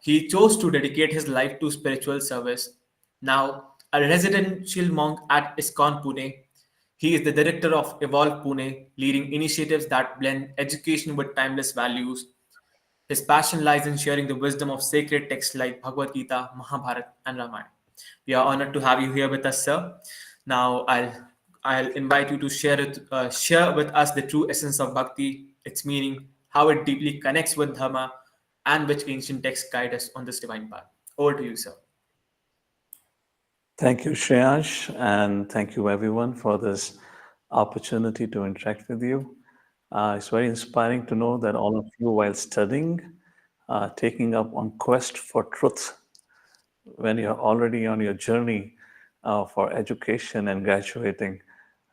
He chose to dedicate his life to spiritual service. Now, a residential monk at ISKCON Pune, he is the director of Evolve Pune, leading initiatives that blend education with timeless values. His passion lies in sharing the wisdom of sacred texts like Bhagavad Gita, Mahabharata, and Ramayana. We are honored to have you here with us, sir. Now, I'll invite you to share with us the true essence of bhakti, its meaning, how it deeply connects with dharma, and which ancient texts guide us on this divine path. Over to you, sir. Thank you, Shreyash, and thank you everyone for this opportunity to interact with you. It's very inspiring to know that all of you, while studying, taking up on quest for truth when you're already on your journey for education and graduating.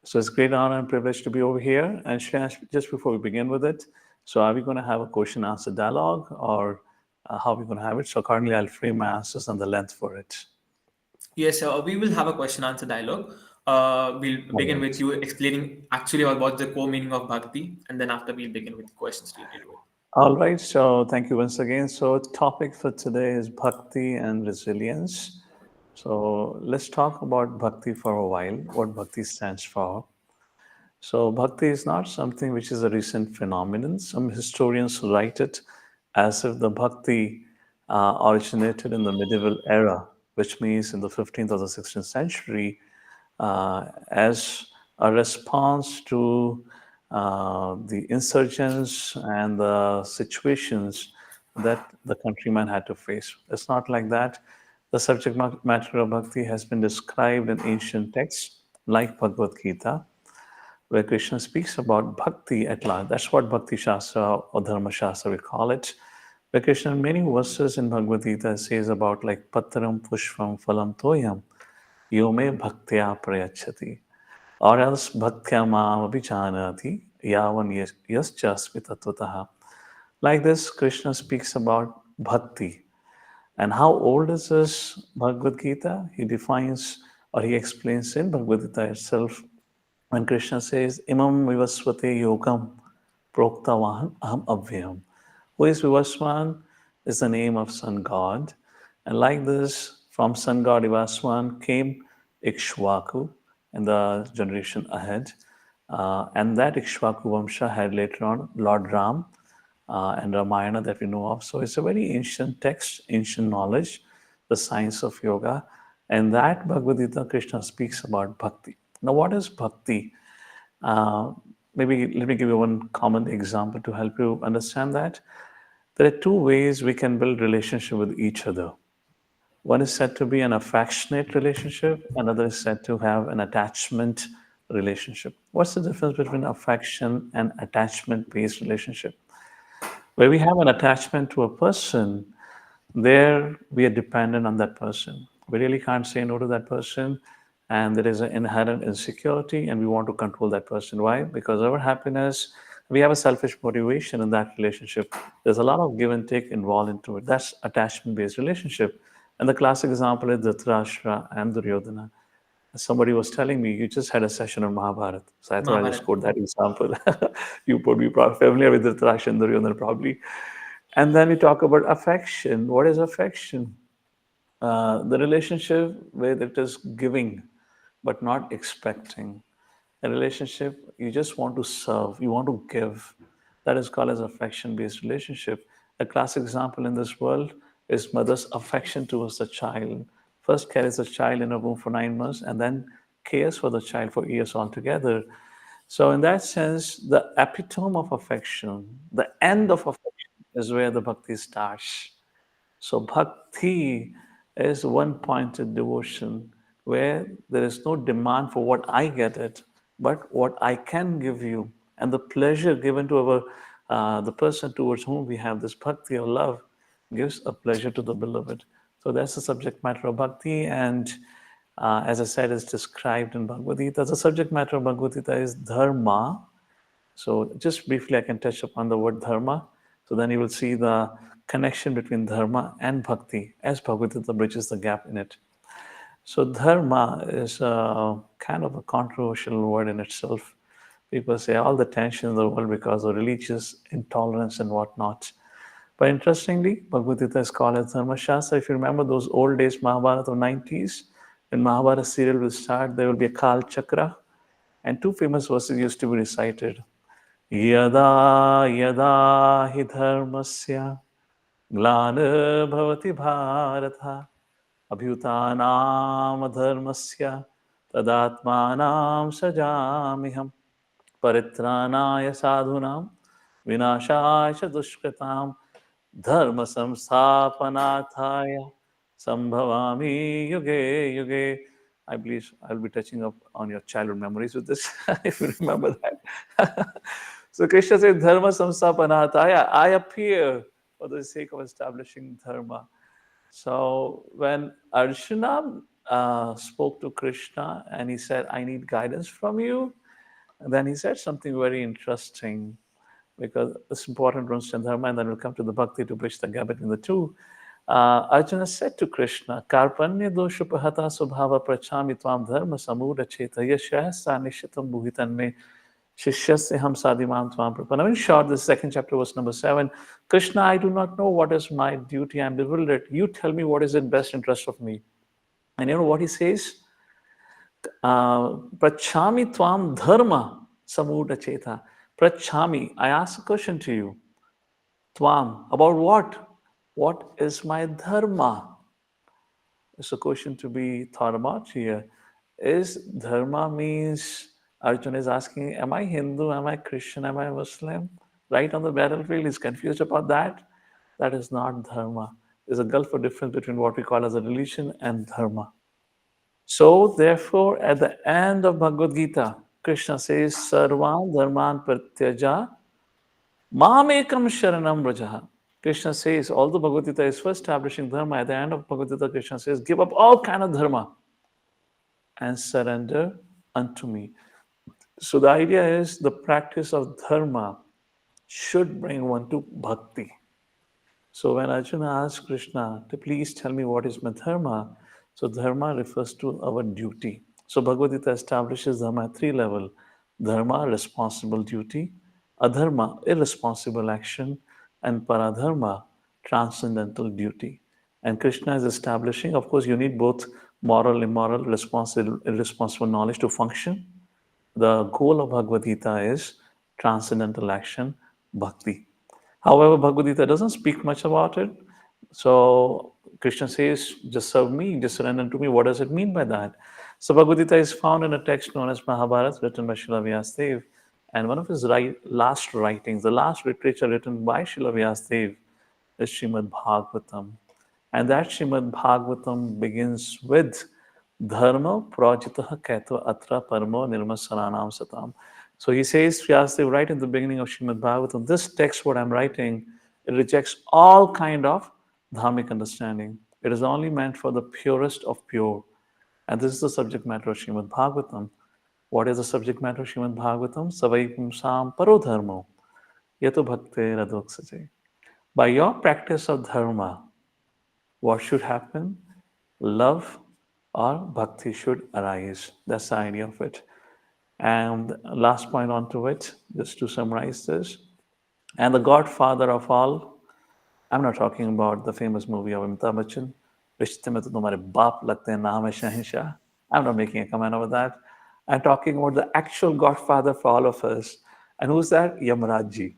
So it's a great honor and privilege to be over here. And Shreyash, just before we begin with it, so are we going to have a question answer dialogue or how are we going to have it? So currently I'll frame my answers and the length for it. Yes, sir. We will have a question answer dialogue. We'll All begin with right. you explaining actually about the core meaning of bhakti, and then after we'll begin with the questions related to it. All right, so thank you once again. So topic for today is bhakti and resilience. So let's talk about bhakti for a while, what bhakti stands for. So bhakti is not something which is a recent phenomenon. Some historians write it as if the bhakti originated in the medieval era, which means in the 15th or the 16th century, as a response to the insurgents and the situations that the countryman had to face. It's not like that. The subject matter of bhakti has been described in ancient texts like Bhagavad Gita, where Krishna speaks about bhakti at large. That's what Bhakti Shastra or Dharma Shastra we call it. Where Krishna, in many verses in Bhagavad Gita, says about like Patram Pushpam Phalam Toyam Yome Bhaktya Prayachati, or else Bhaktya Mam Abhijanati Yavan Yaschasmi Tatvataha. Like this, Krishna speaks about bhakti. And how old is this Bhagavad Gita? He defines or he explains in Bhagavad Gita itself when Krishna says, Imam Vivaswate Yogam Proktavahan Aham Avyam. Who is Vivaswan? Is the name of sun god. And like this, from sun god Vivaswan came Ikshvaku in the generation ahead. And that Ikshvaku Vamsha had later on Lord Ram and Ramayana that we know of. So it's a very ancient text, ancient knowledge, the science of yoga. And that Bhagavad Gita, Krishna speaks about bhakti. Now, what is bhakti? Uh, Maybe let me give you one common example to help you understand that. There are two ways we can build relationship with each other. One is said to be an affectionate relationship, another is said to have an attachment relationship. What's the difference between affection and attachment based relationship? Where we have an attachment to a person, there we are dependent on that person. We really can't say no to that person, and there is an inherent insecurity, and we want to control that person. Why? Because our happiness, we have a selfish motivation in that relationship. There's a lot of give and take involved into it. That's attachment-based relationship. And the classic example is Dhritarashtra and Duryodhana. Somebody was telling me, you just had a session on Mahabharata. So I thought I'll just Mahabharata. quote that example. You would be probably familiar with Dhritarashtra and Duryodhana probably. And then we talk about affection. What is affection? The relationship where it is giving, but not expecting. A relationship, you just want to serve, you want to give. That is called as affection-based relationship. A classic example in this world is mother's affection towards the child. First carries the child in her womb for 9 months and then cares for the child for years altogether. So in that sense, the epitome of affection, the end of affection is where the bhakti starts. So bhakti is one-pointed devotion where there is no demand for what I get it, but what I can give you, and the pleasure given to our the person towards whom we have this bhakti or love gives a pleasure to the beloved. So that's the subject matter of bhakti, and as I said, it's described in Bhagavad Gita. The subject matter of Bhagavad Gita is dharma, so just briefly, I can touch upon the word dharma. So then you will see the connection between dharma and bhakti as Bhagavad Gita bridges the gap in it. So dharma is kind of a controversial word in itself. People say all the tension in the world because of religious intolerance and whatnot. But interestingly, Bhagavad Gita is called as Dharma Shastra. If you remember those old days, Mahabharata of 90s, when Mahabharata serial will start, there will be a Kal Chakra, and two famous verses used to be recited. Yada yada hi dharmasya ग्लानिर्भवति Bharat अभ्युत्थानां धर्मस्य तदात्मानं सृजाम्यहम् परित्राणाय साधूनां विनाशाय च दुष्कृतां धर्म संस्थापनार्थाय संभवामि युगे युगे. I believe I'll be touching up on your childhood memories with this, if you remember that. So Krishna said, Dharma samsthapanataya, I appear for the sake of establishing dharma. So when Arjuna spoke to Krishna and he said, I need guidance from you, and then he said something very interesting, because it's important to understand dharma, and then we'll come to the bhakti to bridge the gap between the two. Arjuna said to Krishna, Karpanya doshupahata subhava prachami tvam dharma samudha cheta yashasa nishitam bhuhitan me shishyasya ham sadimam tvam prapanam. In short, the second chapter, verse number 7. Krishna, I do not know what is my duty. I am bewildered. You tell me what is in best interest of me. And you know what he says? Prachami tvam dharma samudha cheta. Prachami, I ask a question to you. Tvam, about what? What is my dharma? It's a question to be thought about here. Is dharma means Arjuna is asking, am I Hindu? Am I Christian? Am I Muslim? Right on the battlefield, he's confused about that. That is not dharma. There's a gulf of difference between what we call as a religion and dharma. So, therefore, at the end of Bhagavad Gita, Krishna says, Sarvan dharman pratyaja mamekam sharanam brajaha. Krishna says, although Bhagavad Gita is first establishing dharma, at the end of Bhagavad Gita, Krishna says, give up all kind of dharma and surrender unto me. So the idea is the practice of dharma should bring one to bhakti. So when Arjuna asks Krishna to please tell me what is my dharma, so dharma refers to our duty. So Bhagavad Gita establishes dharma at three levels: dharma, responsible duty; adharma, irresponsible action; and paradharma, transcendental duty. And Krishna is establishing, of course, you need both moral, immoral, responsible, irresponsible knowledge to function. The goal of Bhagavad Gita is transcendental action, bhakti. However, Bhagavad Gita doesn't speak much about it. So Krishna says, just serve me, just surrender to me. What does it mean by that? So Bhagavad Gita is found in a text known as Mahabharata, written by Srila Vyasadeva. And one of his last writings, the last literature written by Srila Vyasadeva, is Srimad Bhagavatam. And that Srimad Bhagavatam begins with Dharma prajitaha kaitva atra parmo nirmasaranam satam. So he says, Vyasadeva, right in the beginning of Srimad Bhagavatam, this text, what I'm writing, it rejects all kind of dharmic understanding. It is only meant for the purest of pure. And this is the subject matter of Srimad Bhagavatam. What is the subject matter of Srimad Bhagavatam? Savai pumsam paro dharmo yato bhakte radoksaje. By your practice of dharma, what should happen? Love or bhakti should arise. That's the idea of it. And last point onto it, just to summarize this. And the godfather of all, I'm not talking about the famous movie of Amitabh Bachchan, Rishte mein to tumhare baap lagte hain, naam hai Shahenshah. I'm not making a comment over that. I'm talking about the actual godfather for all of us. And who's that? Yamraj ji,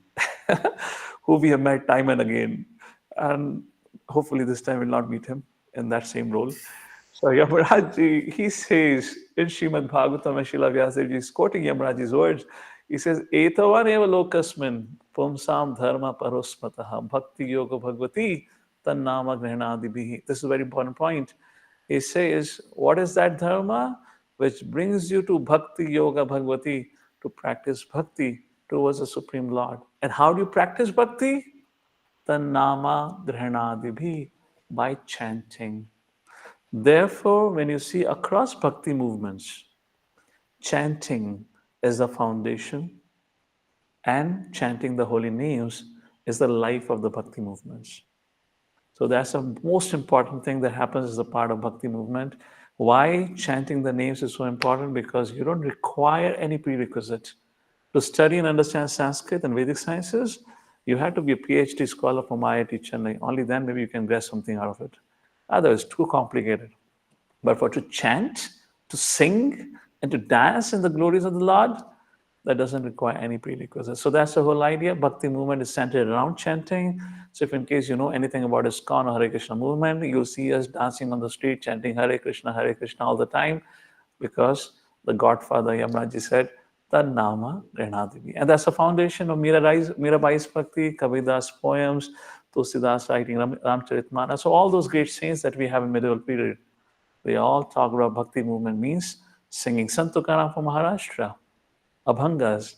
who we have met time and again. And hopefully this time we'll not meet him in that same role. So Yamraj ji, he says in Srimad Bhagavatam, and Srila Vyasadeva ji is quoting Yamraj ji's words. He says, Etavan eva lokasmin pumsam dharma parosmataha bhakti yoga bhagavati tannama grihnadibhihi. This is a very important point. He says, what is that dharma? Which brings you to bhakti yoga bhagavati, to practice bhakti towards the Supreme Lord. And how do you practice bhakti? Tannama grihnadibhi, by chanting. Therefore, when you see across bhakti movements, chanting is the foundation, and chanting the holy names is the life of the bhakti movements. So that's the most important thing that happens as a part of bhakti movement. Why chanting the names is so important? Because you don't require any prerequisite. To study and understand Sanskrit and Vedic sciences, You have to be a PhD scholar from IIT Chennai. Only then maybe you can get something out of it. Otherwise, too complicated. But for to chant, to sing, and to dance in the glories of the Lord, that doesn't require any prerequisites. So that's the whole idea. Bhakti movement is centered around chanting. So if in case you know anything about ISKCON or Hare Krishna movement, you'll see us dancing on the street, chanting Hare Krishna all the time, because the Godfather Yamraji said, Tad Nama Grenadivi. And that's the foundation of Mirabai's Bhakti, Kabirdas poems, Tulsidas writing Ramcharitmana. So all those great saints that we have in medieval period, they all talk about Bhakti movement means singing. Sant Tukaram from Maharashtra, Abhangas,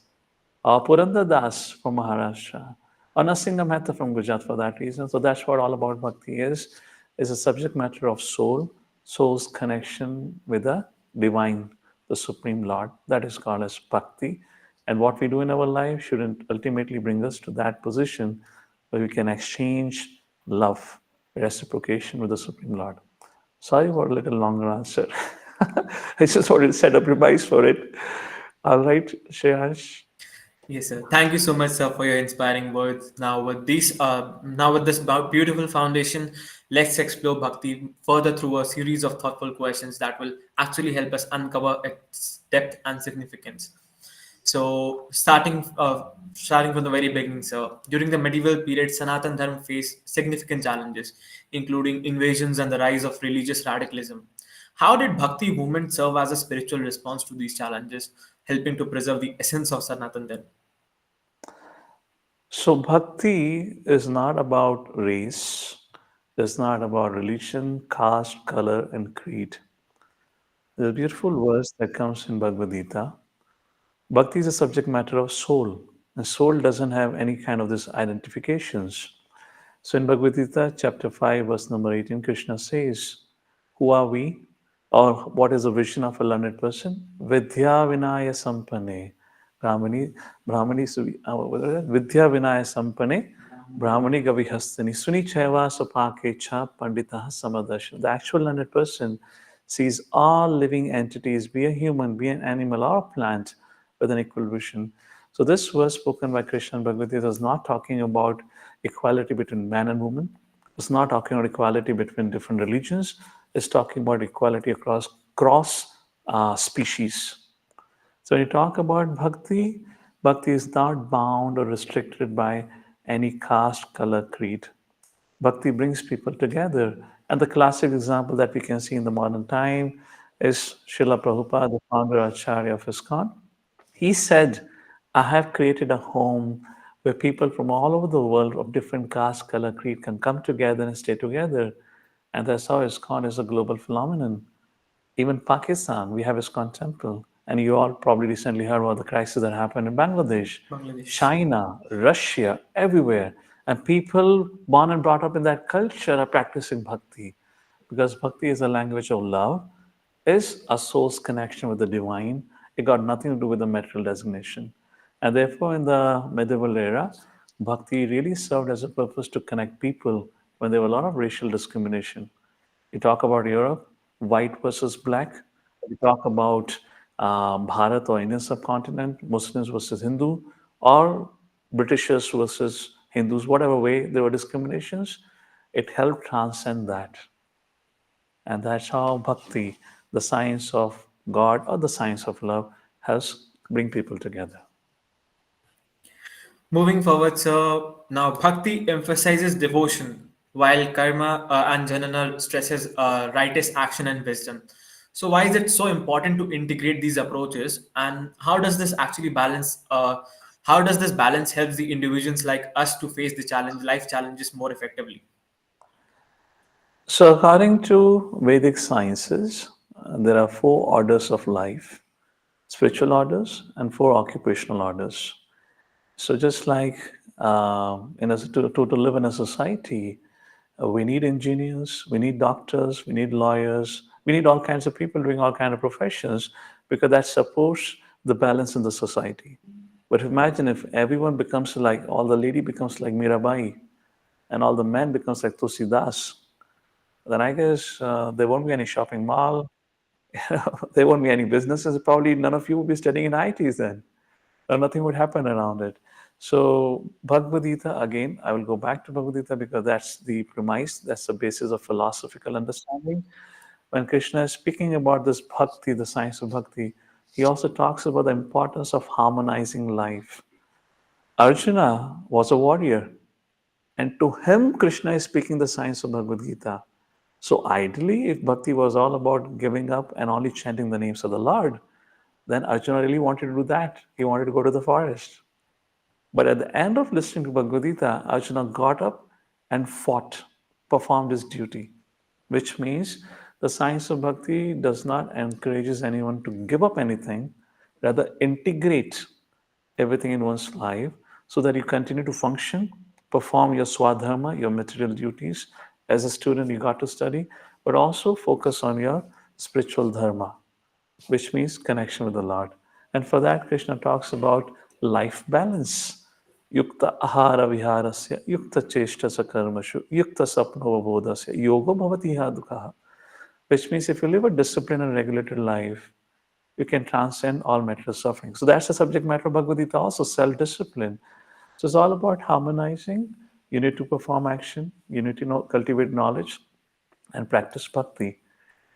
Purandar Das from Maharashtra, Anasinga Mehta from Gujarat for that reason. So that's what all about Bhakti is a subject matter of soul's connection with the divine, the Supreme Lord. That is called as Bhakti. And what we do in our life should ultimately bring us to that position where we can exchange love, reciprocation with the Supreme Lord. Sorry for a little longer answer. I just wanted to set up revise for it. All right, Shreyash. Yes, sir. Thank you so much, sir, for your inspiring words. Now with this beautiful foundation, let's explore bhakti further through a series of thoughtful questions that will actually help us uncover its depth and significance. So, starting from the very beginning, sir, during the medieval period, Sanatan Dharma faced significant challenges, including invasions and the rise of religious radicalism. How did Bhakti movement serve as a spiritual response to these challenges, helping to preserve the essence of Sanatan Dharma? So, bhakti is not about race, it's not about religion, caste, color, and creed. There's a beautiful verse that comes in Bhagavad Gita. Bhakti is a subject matter of soul, and soul doesn't have any kind of this identifications. So in Bhagavad Gita, chapter 5, verse number 18, Krishna says, who are we? Or what is the vision of a learned person? Vidya Vinaya Sampane. Brahmani, Brahmani, Vidya Vinaya Sampane, Brahmani Gavihastani, Suni Chaiva Sapake Cha Pandita Samadashan. The actual learned person sees all living entities, be a human, be an animal, or a plant, with an equal vision. So this verse spoken by Krishna in Bhagavad Gita is not talking about equality between man and woman. It's not talking about equality between different religions. It's talking about equality across cross species. So when you talk about bhakti, bhakti is not bound or restricted by any caste, color, creed. Bhakti brings people together. And the classic example that we can see in the modern time is Srila Prabhupada, the founder Acharya of ISKCON. He said, I have created a home where people from all over the world of different caste, color, creed can come together and stay together. And that's how ISKCON is a global phenomenon. Even Pakistan, we have ISKCON temple. And you all probably recently heard about the crisis that happened in Bangladesh, Bangladesh. China, Russia, everywhere. And people born and brought up in that culture are practicing bhakti, because bhakti is a language of love, is a soul's connection with the divine. It got nothing to do with the material designation. And therefore, in the medieval era, bhakti really served as a purpose to connect people when there were a lot of racial discrimination. You talk about Europe, white versus black. You talk about Bharat or Indian subcontinent, Muslims versus Hindu, or Britishers versus Hindus, whatever way there were discriminations. It helped transcend that. And that's how bhakti, the science of God or the science of love, helps bring people together. Moving forward, sir, now Bhakti emphasizes devotion, while Karma and Janana stresses righteous action and wisdom. So, why is it so important to integrate these approaches, and how does this actually balance? How does this balance help the individuals like us to face the life challenges more effectively? So, according to Vedic sciences, there are four orders of life: spiritual orders and four occupational orders. So just like to live in a society, we need engineers, we need doctors, we need lawyers, we need all kinds of people doing all kinds of professions, because that supports the balance in the society. But imagine if everyone becomes like, all the lady becomes like Mirabai and all the men becomes like Tulsidas, then I guess there won't be any shopping mall, there won't be any businesses. Probably none of you will be studying in ITs then, or nothing would happen around it. So, Bhagavad Gita, again, I will go back to Bhagavad Gita because that's the premise, that's the basis of philosophical understanding. When Krishna is speaking about this bhakti, the science of bhakti, he also talks about the importance of harmonizing life. Arjuna was a warrior, and to him, Krishna is speaking the science of Bhagavad Gita. So, ideally, if bhakti was all about giving up and only chanting the names of the Lord, then Arjuna really wanted to do that. He wanted to go to the forest. But at the end of listening to Bhagavad Gita, Arjuna got up and fought, performed his duty, which means the science of bhakti does not encourages anyone to give up anything, rather integrate everything in one's life so that you continue to function, perform your swadharma, your material duties. As a student, you got to study, but also focus on your spiritual dharma, which means connection with the Lord. And for that, Krishna talks about life balance. Yukta ahara viharasya, yukta cheshtasa karmashu, yukta sapno bodhasya, yoga bhavati hadukaha. Which means if you live a disciplined and regulated life, you can transcend all material suffering. So that's the subject matter of Bhagavad Gita, also self-discipline. So it's all about harmonizing. You need to perform action. You need to cultivate knowledge and practice bhakti.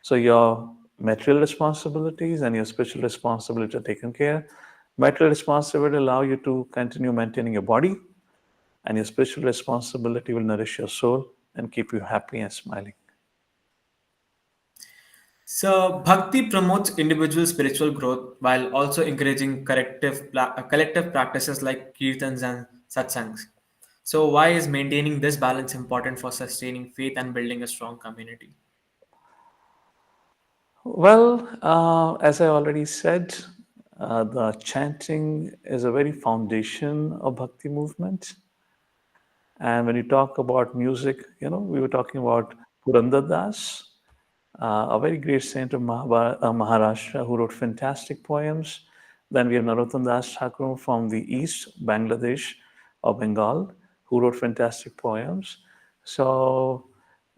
So your material responsibilities and your spiritual responsibilities are taken care. Material responsibility allow you to continue maintaining your body, and your spiritual responsibility will nourish your soul and keep you happy and smiling. So, bhakti promotes individual spiritual growth while also encouraging collective practices like kirtans and satsangs. So, why is maintaining this balance important for sustaining faith and building a strong community? Well, as I already said, the chanting is a very foundation of bhakti movement. And when you talk about music, we were talking about Purandar Das, a very great saint of Maharashtra who wrote fantastic poems. Then we have Narottam Das Thakur from the East, Bangladesh or Bengal, who wrote fantastic poems. So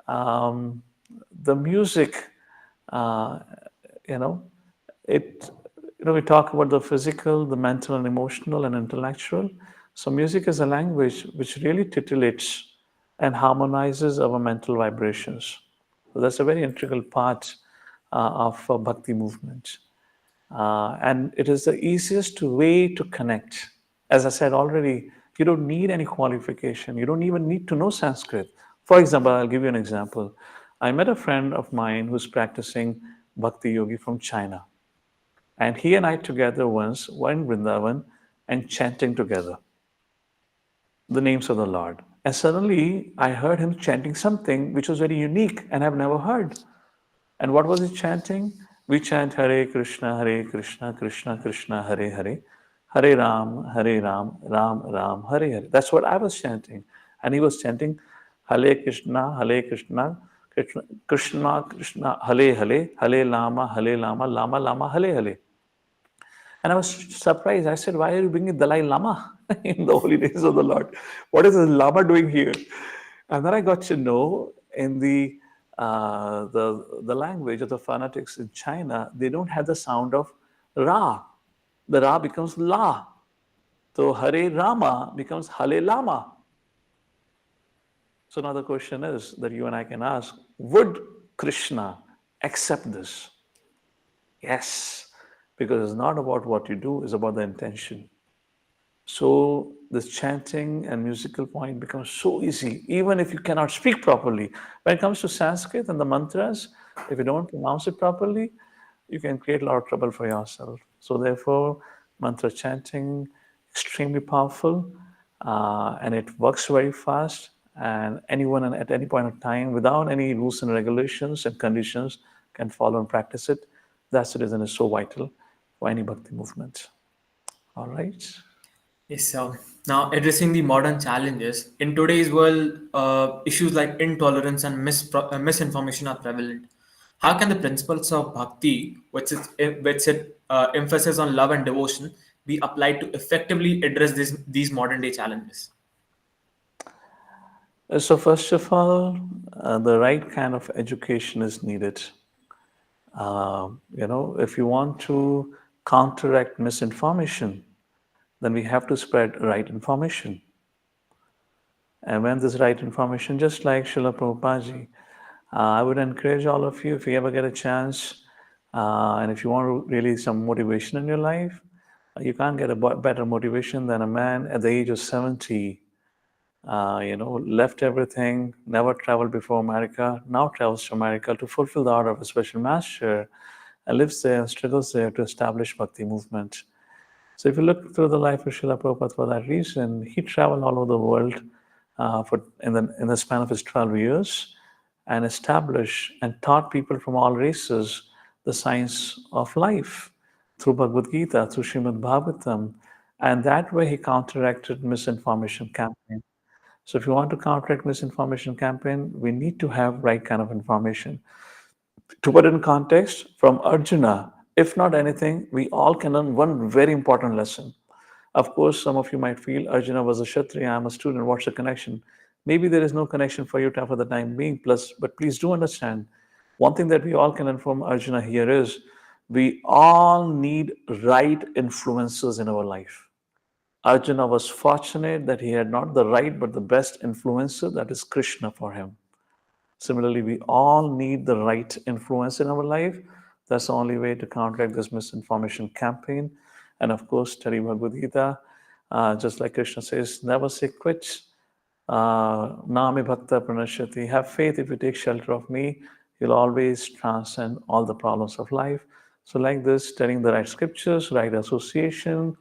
um, the music, uh, you know, it we talk about the physical, the mental and emotional and intellectual. So music is a language which really titillates and harmonizes our mental vibrations. So that's a very integral part of bhakti movement. And it is the easiest way to connect. As I said already, you don't need any qualification. You don't even need to know Sanskrit. For example, I'll give you an example. I met a friend of mine who's practicing bhakti yogi from China. And he and I together once were in Vrindavan and chanting together the names of the Lord. And suddenly I heard him chanting something which was very unique and I've never heard. And what was he chanting? We chant Hare Krishna, Krishna Krishna, Hare Hare, Hare Ram, Ram Ram, Hare Hare. That's what I was chanting. And he was chanting Hare Krishna, Hare Krishna, Krishna Krishna, Krishna, Hare Hare, Hare Lama, Hare Lama, Lama Lama, Hare Hare. And I was surprised. I said, why are you bringing Dalai Lama in the holy days of the Lord? What is the Lama doing here? And then I got to know in the language of the fanatics in China, they don't have the sound of Ra. The Ra becomes La. So Hare Rama becomes Hale Lama. So now the question is that you and I can ask, would Krishna accept this? Yes, because it's not about what you do, it's about the intention. So this chanting and musical point becomes so easy, even if you cannot speak properly. When it comes to Sanskrit and the mantras, if you don't pronounce it properly, you can create a lot of trouble for yourself. So therefore, mantra chanting extremely powerful, and it works very fast. And anyone at any point of time, without any rules and regulations and conditions, can follow and practice it. That's the reason it's so vital for any bhakti movement. All right. Yes, so now addressing the modern challenges in today's world, issues like intolerance and misinformation are prevalent. How can the principles of bhakti, which it emphasis on love and devotion, be applied to effectively address these modern day challenges? So first of all, the right kind of education is needed. If you want to counteract misinformation, then we have to spread right information. And when this right information, just like Srila Prabhupada ji, I would encourage all of you, if you ever get a chance, and if you want really some motivation in your life, you can't get a better motivation than a man at the age of 70, left everything, never traveled before America, now travels to America to fulfill the order of a special master, and lives there and struggles there to establish Bhakti movement. So if you look through the life of Srila Prabhupada for that reason, he traveled all over the world in the span of his 12 years and established and taught people from all races the science of life through Bhagavad Gita, through Srimad Bhagavatam. And that way he counteracted misinformation campaign. So if you want to counteract misinformation campaign, we need to have right kind of information. To put it in context, from Arjuna, if not anything, we all can learn one very important lesson. Of course, some of you might feel Arjuna was a Kshatriya, I'm a student, what's the connection? Maybe there is no connection for you for the time being, plus, but please do understand, one thing that we all can learn from Arjuna here is we all need right influences in our life. Arjuna was fortunate that he had not the right but the best influencer, that is Krishna for him. Similarly, we all need the right influence in our life. That's the only way to counteract this misinformation campaign. And of course, study Bhagavad Gita. Just like Krishna says, never say quit. Nami bhakta pranashyati. Have faith. If you take shelter of me, you'll always transcend all the problems of life. So like this, studying the right scriptures, right association,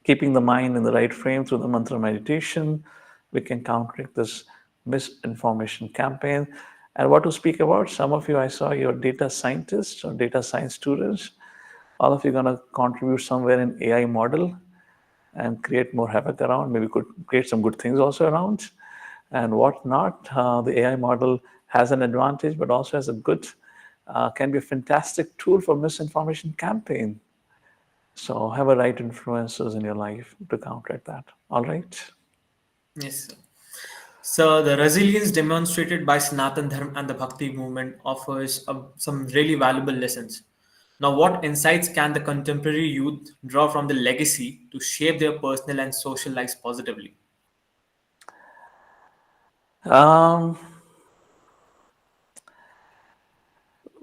keeping the mind in the right frame through the mantra meditation, we can counteract this misinformation campaign. And what to speak about? Some of you, I saw you're data scientists or data science students. All of you are going to contribute somewhere in AI model and create more havoc around. Maybe could create some good things also around and what not. The AI model has an advantage, but also has a good, can be a fantastic tool for misinformation campaign. So have a right influences in your life to counteract that. All right. Yes, sir. So the resilience demonstrated by Sanatan Dharma and the Bhakti movement offers some really valuable lessons. Now, what insights can the contemporary youth draw from the legacy to shape their personal and social lives positively? Um,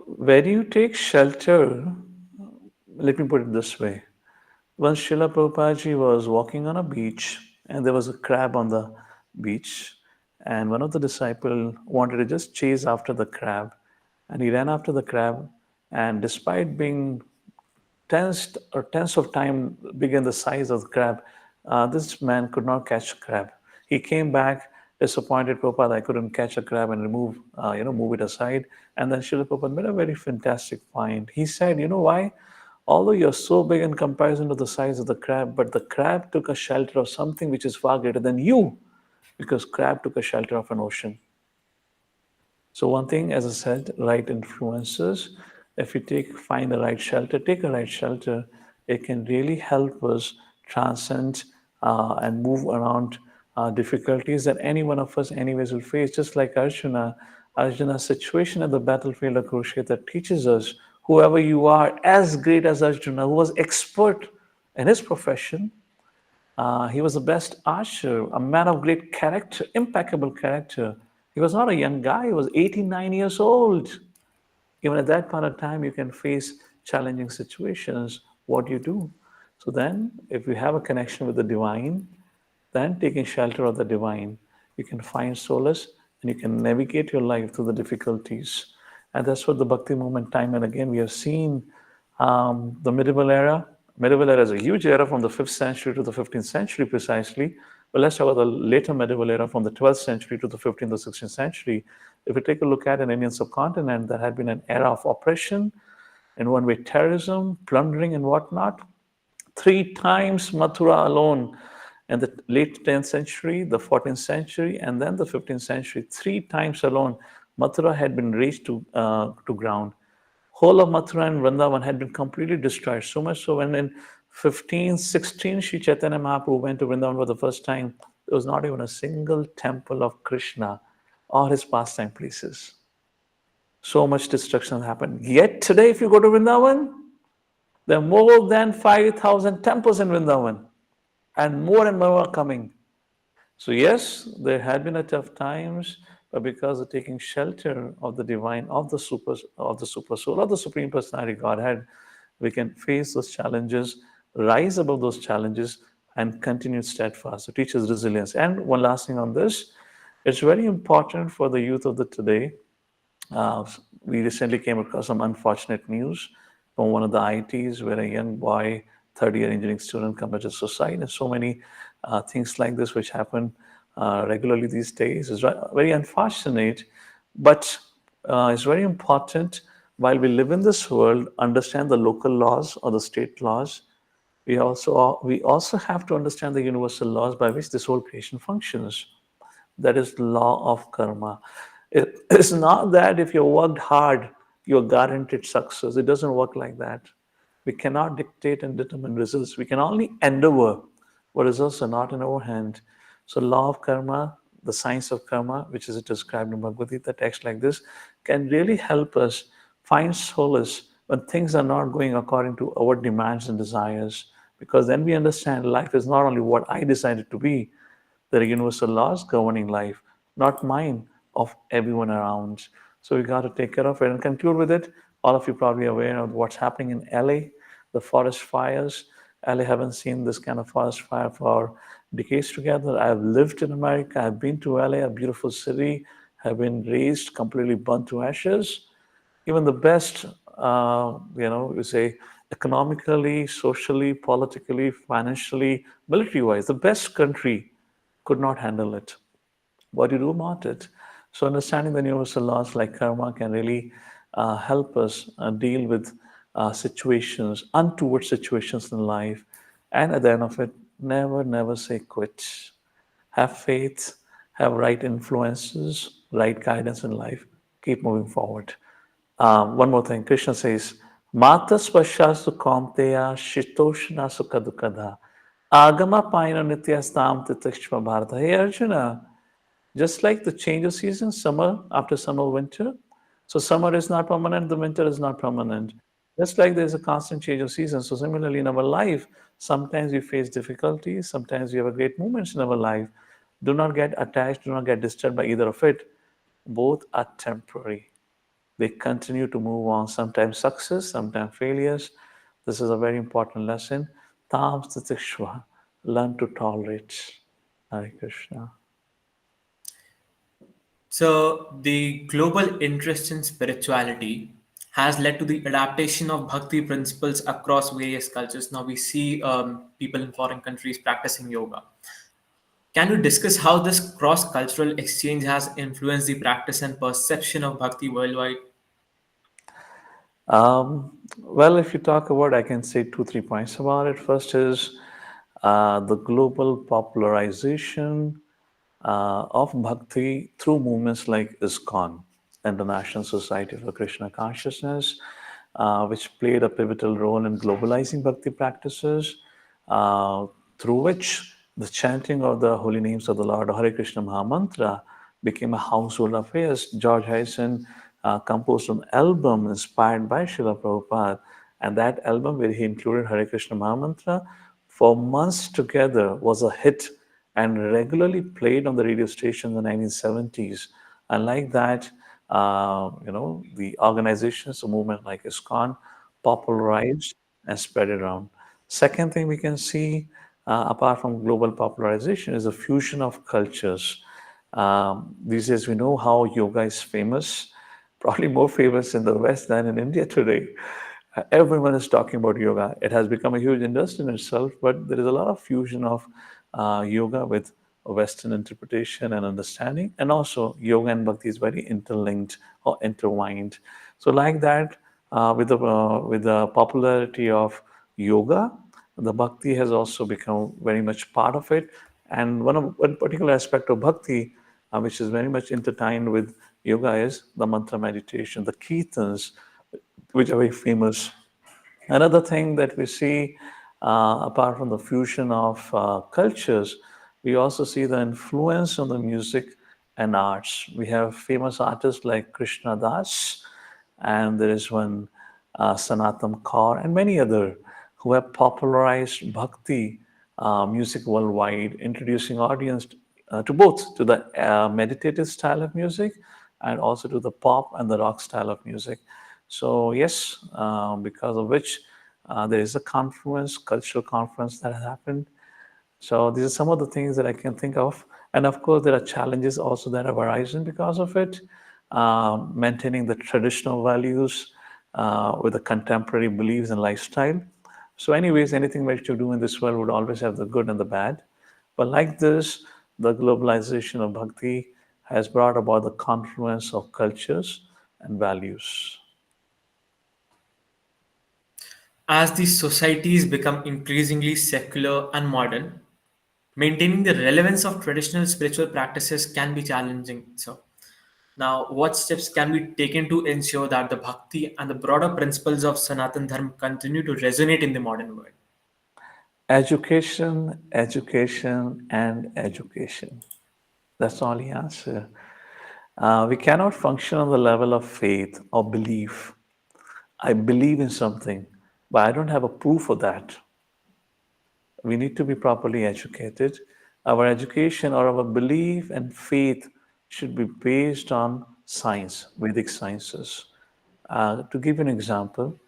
where you take shelter, let me put it this way. Once Srila Prabhupada was walking on a beach and there was a crab on the beach, and one of the disciples wanted to just chase after the crab, and he ran after the crab, and despite being tenths of time bigger than the size of the crab, this man could not catch a crab. He came back disappointed, Prabhupada, I couldn't catch a crab and move it aside. And then Srila Prabhupada made a very fantastic point. He said, you know why? Although you're so big in comparison to the size of the crab, but the crab took a shelter of something which is far greater than you, because crab took a shelter of an ocean. So one thing, as I said, right influences. If you find the right shelter, take a right shelter. It can really help us transcend and move around difficulties that any one of us, anyways, will face. Just like Arjuna, Arjuna's situation at the battlefield of Kurukshetra teaches us, whoever you are, as great as Arjuna, who was expert in his profession, he was the best archer, a man of great character, impeccable character. He was not a young guy, he was 89 years old. Even at that point of time, you can face challenging situations. What do you do? So then, if you have a connection with the divine, then taking shelter of the divine, you can find solace and you can navigate your life through the difficulties. And that's what the Bhakti movement, time and again, we have seen the medieval era. Medieval era is a huge era from the 5th century to the 15th century precisely. But let's talk about the later medieval era from the 12th century to the 15th or 16th century. If we take a look at an Indian subcontinent, that had been an era of oppression, in one way terrorism, plundering, and whatnot. 3 times Mathura alone in the late 10th century, the 14th century, and then the 15th century. 3 times alone, Mathura had been razed to ground. Whole of Mathura and Vrindavan had been completely destroyed. So much so when in 1516, Sri Chaitanya Mahaprabhu went to Vrindavan for the first time, there was not even a single temple of Krishna or his pastime places. So much destruction happened. Yet today, if you go to Vrindavan, there are more than 5,000 temples in Vrindavan. and more are coming. So yes, there had been a tough times, but because of taking shelter of the divine, of the super soul, of the supreme personality Godhead, we can face those challenges, rise above those challenges, and continue steadfast. So teaches resilience. And one last thing on this, it's very important for the youth of the today. uh, we recently came across some unfortunate news from one of the ITs where a young boy, third-year engineering student, committed suicide, and so many things like this which happen regularly these days. Is very unfortunate, but it's very important while we live in this world, understand the local laws or the state laws. We also have to understand the universal laws by which this whole creation functions. That is law of karma. It's not that if you worked hard, you're guaranteed success. It doesn't work like that. We cannot dictate and determine results. We can only endeavor, but results are not in our hand. So law of karma, the science of karma, which is described in Bhagavad Gita, text like this, can really help us find solace when things are not going according to our demands and desires. Because then we understand life is not only what I decided to be, there are universal laws governing life, not mine, of everyone around. So we got to take care of it and conclude with it. All of you probably aware of what's happening in LA, the forest fires. LA haven't seen this kind of forest fire for decades together. I've lived in America. I've been to LA, a beautiful city, have been raised, completely burnt to ashes. Even the best, we say economically, socially, politically, financially, military wise, the best country could not handle it. What do you do about it? So, understanding the universal laws like karma can really help us deal with situations, untoward situations in life. And at the end of it, never, never say quit. Have faith, have right influences, right guidance in life. Keep moving forward. One more thing, Krishna says, Mata spashasu kaunteya shitoshna sukadukada agama paina nityastam titakshma bharata. Hey Arjuna, just like the change of season, summer after summer, winter. So summer is not permanent, the winter is not permanent. Just like there's a constant change of season. So similarly in our life, sometimes we face difficulties, sometimes we have a great moments in our life. Do not get attached, do not get disturbed by either of it. Both are temporary. They continue to move on, sometimes success, sometimes failures. This is a very important lesson. Tam Stitikshva, learn to tolerate. Hare Krishna. So, the global interest in spirituality has led to the adaptation of bhakti principles across various cultures. Now, we see people in foreign countries practicing yoga. Can you discuss how this cross cultural exchange has influenced the practice and perception of bhakti worldwide? Well, if you talk about, I can say two, 3 points about it. First is the global popularization of bhakti through movements like ISKCON, International Society for Krishna Consciousness, which played a pivotal role in globalizing bhakti practices, uh, through which the chanting of the holy names of the Lord, Hare Krishna Mahamantra, became a household affair. George Harrison composed an album inspired by Srila Prabhupada, and that album, where he included Hare Krishna Mahamantra, for months together was a hit and regularly played on the radio station in the 1970s. And like that, the organizations, the movement like ISKCON, popularized and spread it around. Second thing we can see, apart from global popularization, is a fusion of cultures. These days, we know how yoga is famous, probably more famous in the West than in India today. Everyone is talking about yoga. It has become a huge industry in itself, but there is a lot of fusion of yoga with Western interpretation and understanding, and also yoga and bhakti is very interlinked or intertwined. So, like that, with the popularity of yoga, the bhakti has also become very much part of it. And one particular aspect of bhakti, which is very much intertwined with yoga, is the mantra meditation, the kirtans, which are very famous. Another thing that we see, apart from the fusion of cultures, we also see the influence on the music and arts. We have famous artists like Krishna Das, and there is one Sanatan Kaur, and many other who have popularized bhakti music worldwide, introducing audience to both to the meditative style of music and also to the pop and the rock style of music. So yes, because of which there is a conference, cultural conference that has happened. So these are some of the things that I can think of. And of course, there are challenges also that have arisen because of it. Maintaining the traditional values with the contemporary beliefs and lifestyle. So, anyways, anything that you do in this world would always have the good and the bad. But like this, the globalization of bhakti has brought about the confluence of cultures and values. As these societies become increasingly secular and modern, maintaining the relevance of traditional spiritual practices can be challenging. So, now, what steps can be taken to ensure that the bhakti and the broader principles of Sanatan Dharma continue to resonate in the modern world? Education, education, and education. That's all the answer. We cannot function on the level of faith or belief. I believe in something, but I don't have a proof of that. We need to be properly educated. Our education or our belief and faith should be based on science, Vedic sciences. To give you an example,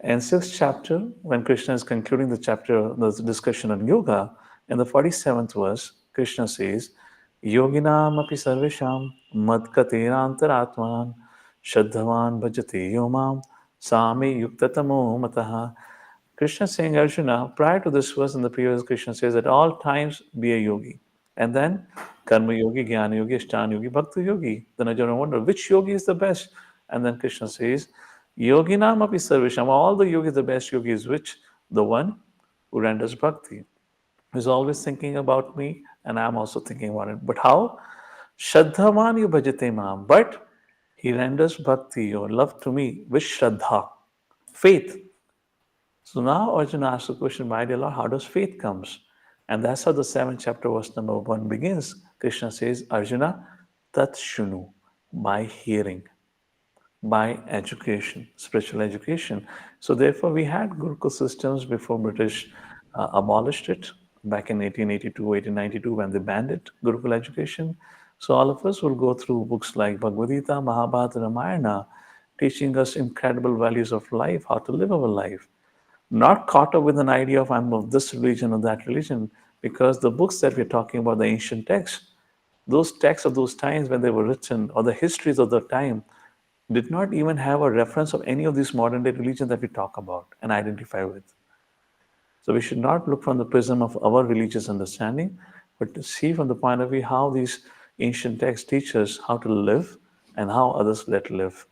in sixth chapter, when Krishna is concluding the chapter, the discussion on yoga, in the 47th verse, Krishna says, Yoginam api sarvesham madkaterantaratman shraddhavan bhajate yomam sami yuktatamo mataha. Krishna is saying, Arjuna, prior to this verse in the previous, Krishna says, at all times be a yogi. And then Karma Yogi, Jnana Yogi, Ashtanga Yogi, Bhakti Yogi. Then Arjuna wonder which yogi is the best. And then Krishna says, Yoginam api sarvesham. All the yogis, the best yogi is which? The one who renders bhakti. Who's always thinking about me, and I'm also thinking about it. But how? Shraddhavan yu bhajate mam. But he renders bhakti or love to me with shraddha, faith. So now Arjuna asks the question, my dear Lord, how does faith comes? And that's how the seventh chapter, verse number 1 begins. Krishna says, Arjuna, tat shunu, by hearing, by education, spiritual education. So therefore, we had Gurukul systems before British abolished it back in 1882, 1892 when they banned it, Gurukul education. So all of us will go through books like Bhagavad Gita, Mahabharata, Ramayana, teaching us incredible values of life, how to live our life, not caught up with an idea of I'm of this religion or that religion, because the books that we're talking about, the ancient texts, those texts of those times when they were written, or the histories of the time, did not even have a reference of any of these modern day religions that we talk about and identify with. So we should not look from the prism of our religious understanding, but to see from the point of view how these ancient texts teach us how to live and how others let live.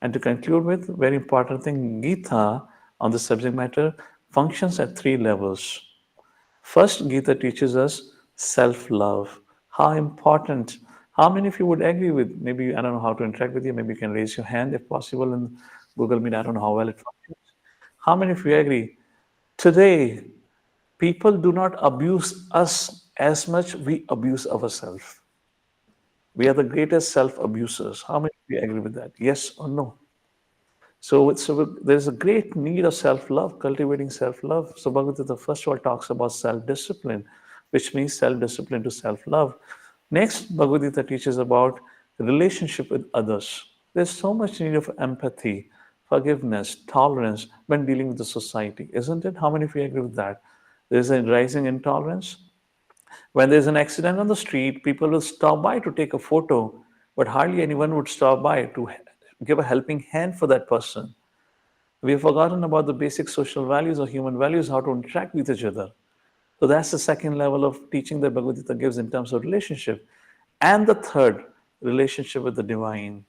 And to conclude with, very important thing, Gita on the subject matter functions at three levels. First, Gita teaches us self-love. How important. How many of you would agree with? Maybe I don't know how to interact with you. Maybe you can raise your hand if possible in Google Meet. I don't know how well it functions. How many of you agree? Today, people do not abuse us as much we abuse ourselves. We are the greatest self-abusers. How many of you agree with that? Yes or no? So there's a great need of self-love, cultivating self-love. So Bhagavad Gita, first of all, talks about self-discipline, which means self-discipline to self-love. Next, Bhagavad Gita teaches about relationship with others. There's so much need of empathy, forgiveness, tolerance when dealing with the society, isn't it? How many of you agree with that? There's a rising intolerance. When there's an accident on the street, people will stop by to take a photo, but hardly anyone would stop by to give a helping hand for that person. We have forgotten about the basic social values or human values, how to interact with each other. So that's the second level of teaching that Bhagavad Gita gives in terms of relationship. And the third, relationship with the divine.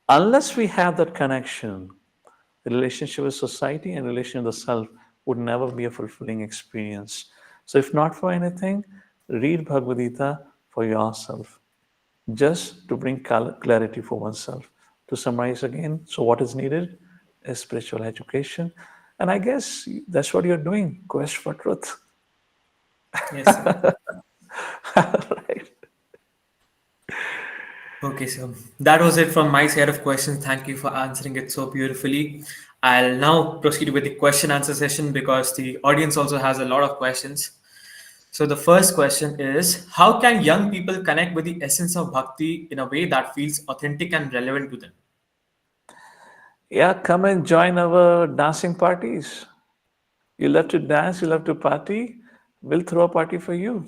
Unless we have that connection, the relationship with society and relation with the self would never be a fulfilling experience. So if not for anything, read Bhagavad Gita for yourself, just to bring clarity for oneself. To summarize again, so what is needed is spiritual education. And I guess that's what you're doing, quest for truth. Yes, sir. Right. Okay, so that was it from my side of questions. Thank you for answering it so beautifully. I'll now proceed with the question answer session because the audience also has a lot of questions. So the first question is, how can young people connect with the essence of bhakti in a way that feels authentic and relevant to them? Yeah, come and join our dancing parties. You love to dance, you love to party, we'll throw a party for you.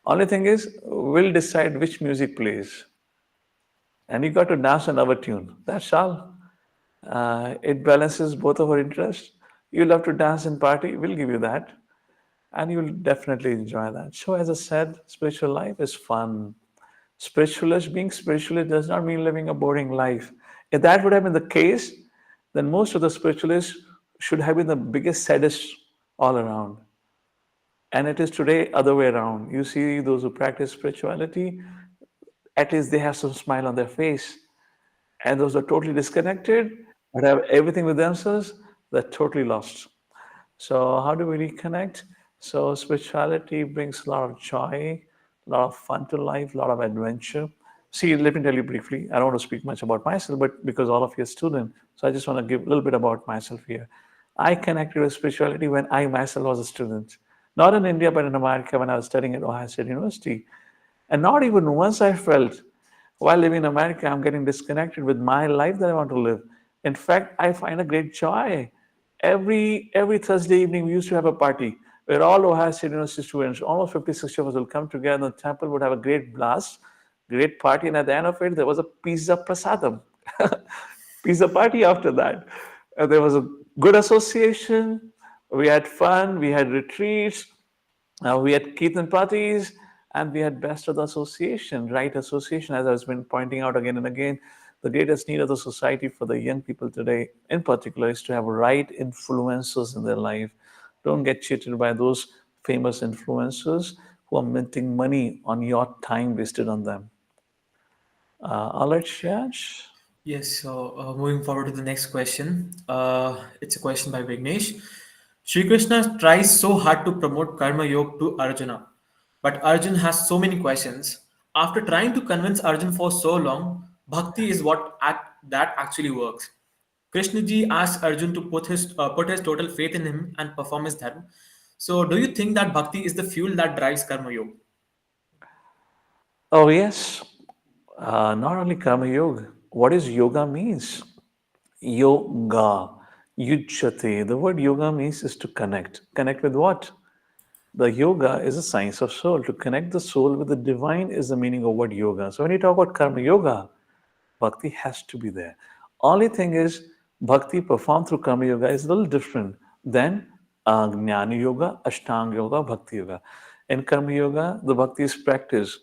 Only thing is, we'll decide which music plays. And you got to dance on our tune. That's all. It balances both of our interests. You love to dance and party, we'll give you that. And you'll definitely enjoy that. So, as I said, spiritual life is fun. Spiritualist, being spiritualist does not mean living a boring life. If that would have been the case, then most of the spiritualists should have been the biggest sadists all around. And it is today other way around. You see those who practice spirituality, at least they have some smile on their face. And those who are totally disconnected but have everything with themselves, they're totally lost. So, how do we reconnect? So, spirituality brings a lot of joy, a lot of fun to life, a lot of adventure. See, let me tell you briefly. I don't want to speak much about myself, but because all of you are students, so I just want to give a little bit about myself here. I connected with spirituality when I myself was a student, not in India, but in America when I was studying at Ohio State University. And not even once I felt while living in America, I'm getting disconnected with my life that I want to live. In fact, I find a great joy. Every Thursday evening, we used to have a party where all Ohio State University students, almost 50, 60 of us, will come together in the temple, would have a great blast, great party, and at the end of it, there was a pizza prasadam, pizza party after that. There was a good association. We had fun. We had retreats. We had Keaton parties, and we had best of the association, right association, as I've been pointing out again and again. The greatest need of the society for the young people today, in particular, is to have right influencers in their life. Don't get cheated by those famous influencers who are minting money on your time wasted on them. All right, Shaj. Yes, so moving forward to the next question. It's a question by Vignesh. Shri Krishna tries so hard to promote Karma Yoga to Arjuna, but Arjun has so many questions. After trying to convince Arjun for so long, Bhakti is that actually works. Krishna ji asks Arjun to put his total faith in him and perform his dharma. So, do you think that Bhakti is the fuel that drives Karma Yoga? Oh, yes. Not only Karma Yoga. What is yoga means? Yoga. Yujyate. The word yoga means is to connect. Connect with what? The yoga is a science of soul. To connect the soul with the divine is the meaning of word yoga. So when you talk about karma yoga, bhakti has to be there. Only thing is, bhakti performed through karma yoga is a little different than jnana yoga, ashtanga yoga, bhakti yoga. In karma yoga, the bhakti is practiced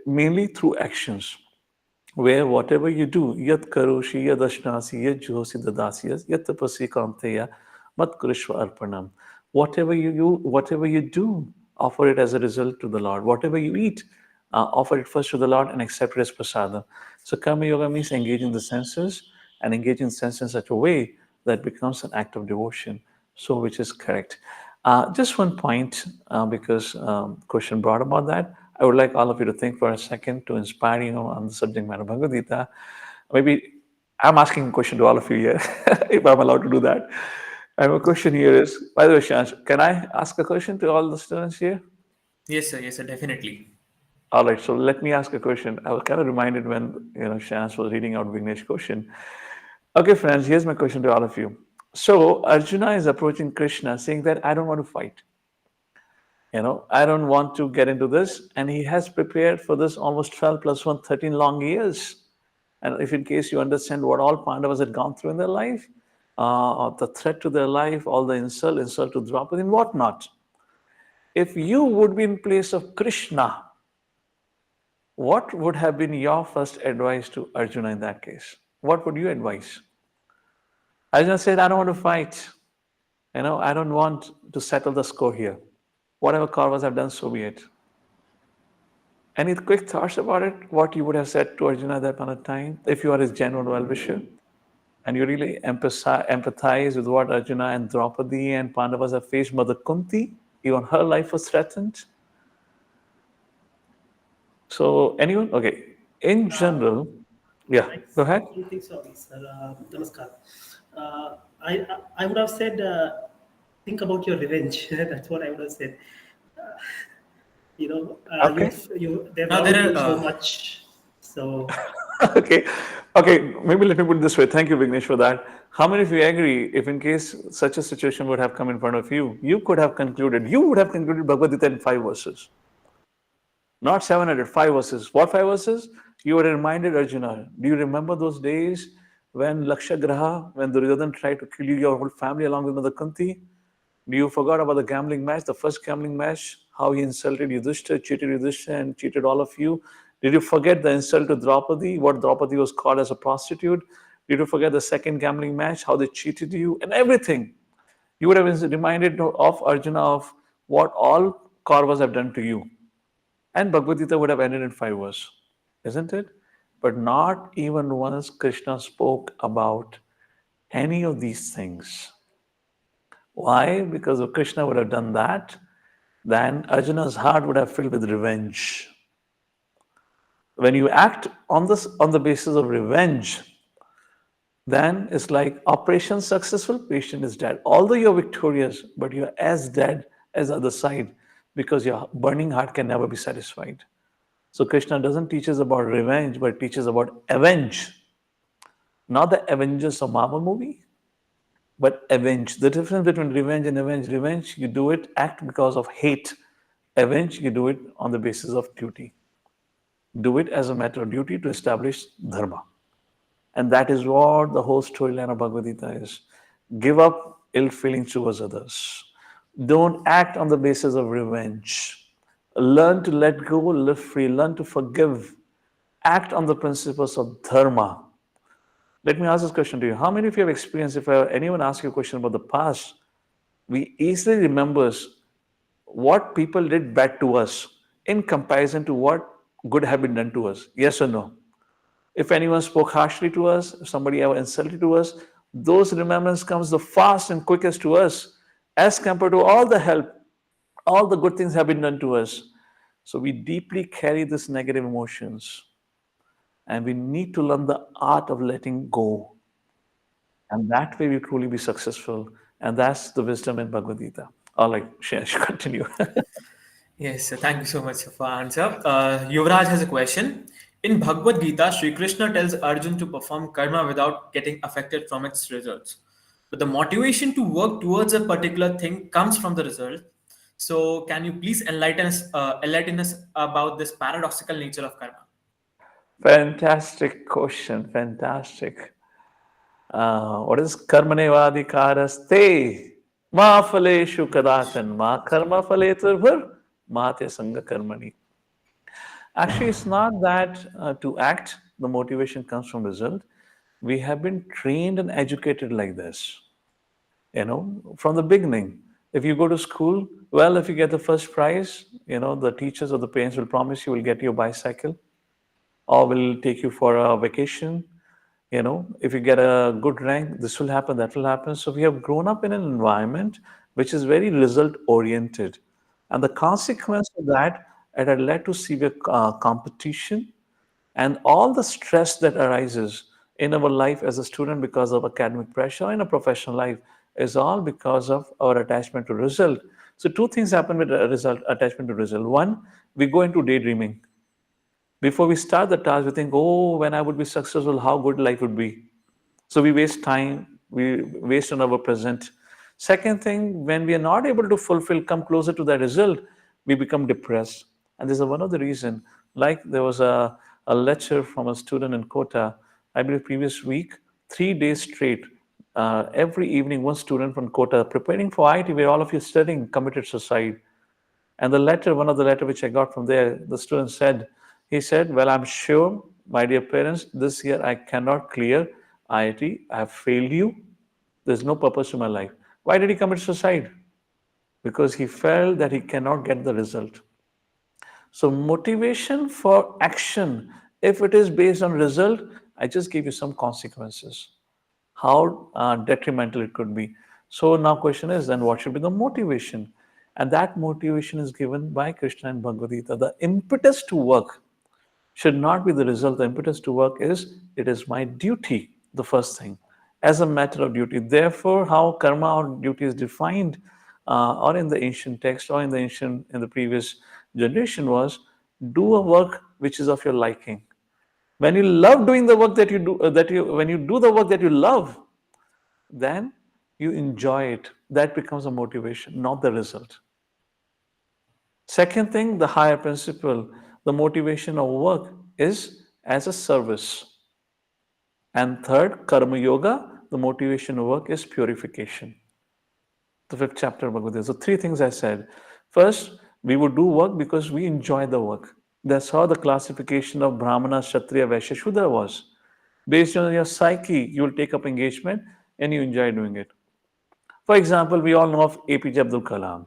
mainly through actions where whatever you do, yat karoshi, yad ashnasi, yad josi dadasiyas, yat tapasi kanteya, mat kurishva arpanam. Whatever you do, offer it as a result to the Lord. Whatever you eat, offer it first to the Lord and accept it as prasada. So karma yoga means engaging the senses and engaging the senses in such a way that becomes an act of devotion. So which is correct. Just one point, because question brought about that. I would like all of you to think for a second to inspire you on the subject matter of Bhagavad Gita. Maybe I'm asking a question to all of you here, if I'm allowed to do that. And my question here is, by the way, Shans, can I ask a question to all the students here? Yes, sir, definitely. All right, so let me ask a question. I was kind of reminded when Shans was reading out Vignesh's question. Okay, friends, here's my question to all of you. So Arjuna is approaching Krishna saying that I don't want to fight. I don't want to get into this. And he has prepared for this almost 12 plus 1, 13 long years. And if in case you understand what all Pandavas had gone through in their life, the threat to their life, all the insult to Draupadi and whatnot. If you would be in place of Krishna, what would have been your first advice to Arjuna in that case? What would you advise? Arjuna said, I don't want to fight. I don't want to settle the score here. Whatever Kauravas have done, so be it. Any quick thoughts about it? What you would have said to Arjuna at that point of time, if you are his genuine well-wisher, and you really empathize with what Arjuna and Draupadi and Pandavas have faced. Mother Kunti, even her life was threatened. So anyone? Okay. In general, Yeah, I go ahead. absolutely think so, sir. Namaskar. I would have said, think about your revenge. That's what I would have said. Okay. they've Now wronged there you so are much. So Okay. Okay. Maybe let me put it this way. Thank you, Vignesh, for that. How many of you agree if, in case such a situation would have come in front of you, you would have concluded Bhagavad Gita in 5 verses, not 700, 5 verses. What 5 verses? You were reminded, Arjuna. Do you remember those days when Lakshagraha, when Duryodhan tried to kill you, your whole family, along with Mother Kunti? You forgot about the gambling match, the first gambling match, how he insulted Yudhishthira, cheated Yudhishthira, and cheated all of you. Did you forget the insult to Draupadi, what Draupadi was called as a prostitute? Did you forget the second gambling match, how they cheated you, and everything? You would have been reminded of Arjuna of what all Kauravas have done to you. And Bhagavad Gita would have ended in 5 verses, isn't it? But not even once Krishna spoke about any of these things. Why? Because if Krishna would have done that, then Arjuna's heart would have filled with revenge. When you act on this on the basis of revenge, then it's like operation successful, patient is dead. Although you're victorious, but you're as dead as the other side because your burning heart can never be satisfied. So Krishna doesn't teach us about revenge, but teaches about avenge. Not the Avengers of Marvel movie, but avenge. The difference between revenge and avenge: revenge, you do it, act because of hate. Avenge, you do it on the basis of duty. Do it as a matter of duty to establish Dharma. And that is what the whole storyline of Bhagavad Gita is. Give up ill feelings towards others. Don't act on the basis of revenge. Learn to let go, live free, learn to forgive. Act on the principles of Dharma. Let me ask this question to you. How many of you have experienced, if anyone asks you a question about the past, we easily remembers what people did bad to us in comparison to what good have been done to us? Yes or no? If anyone spoke harshly to us, if somebody ever insulted to us, those remembrance comes the fast and quickest to us as compared to all the help, all the good things have been done to us. So we deeply carry these negative emotions and we need to learn the art of letting go. And that way we truly be successful. And that's the wisdom in Bhagavad Gita. All right, Shesh, continue. Yes, thank you so much for answer. Yuvraj has a question. In Bhagavad Gita, Sri Krishna tells Arjun to perform karma without getting affected from its results. But the motivation to work towards a particular thing comes from the result. So, can you please enlighten us about this paradoxical nature of karma? Fantastic question. Fantastic. What is karmanevadikaraste? Ma phaleshu kadachan ma karma phaletur ma te sanga karmani. Actually, it's not that to act, the motivation comes from result. We have been trained and educated like this, from the beginning. If you go to school, well, if you get the first prize, the teachers or the parents will promise you will get you a bicycle or will take you for a vacation. If you get a good rank, this will happen, that will happen. So we have grown up in an environment which is very result oriented. And the consequence of that, it had led to severe competition and all the stress that arises in our life as a student because of academic pressure in a professional life is all because of our attachment to result. So two things happen with result attachment to result. One, we go into daydreaming. Before we start the task, we think, oh, when I would be successful, how good life would be. So we waste time, we waste on our present. Second thing, when we are not able to fulfill, come closer to the result, we become depressed. And this is one of the reason. Like there was a lecture from a student in Kota, I believe previous week, 3 days straight. Every evening, one student from Kota preparing for IT, where all of you studying, committed suicide. And the letter, one of the letter which I got from there, the student said, he said, well, I'm sure, my dear parents, this year I cannot clear IIT. I have failed you. There's no purpose to my life. Why did he commit suicide? Because he felt that he cannot get the result. So motivation for action, if it is based on result, I just gave you some consequences, how detrimental it could be. So now question is then what should be the motivation? And that motivation is given by Krishna and Bhagavad Gita. The impetus to work. should not be the result. The impetus to work is it is my duty, the first thing, as a matter of duty. Therefore, how karma or duty is defined, or in the ancient text, or in the previous generation was do a work which is of your liking. When you love doing the work that you do, when you do the work that you love, then you enjoy it. That becomes a motivation, not the result. Second thing, the higher principle, the motivation of work is as a service. And third, karma yoga, the motivation of work is purification. The fifth chapter of Bhagavad Gita. So three things I said. First, we would do work because we enjoy the work. That's how the classification of Brahmana, Kshatriya, Vaishya, Shudra was. Based on your psyche, you will take up engagement and you enjoy doing it. For example, we all know of APJ Abdul Kalam.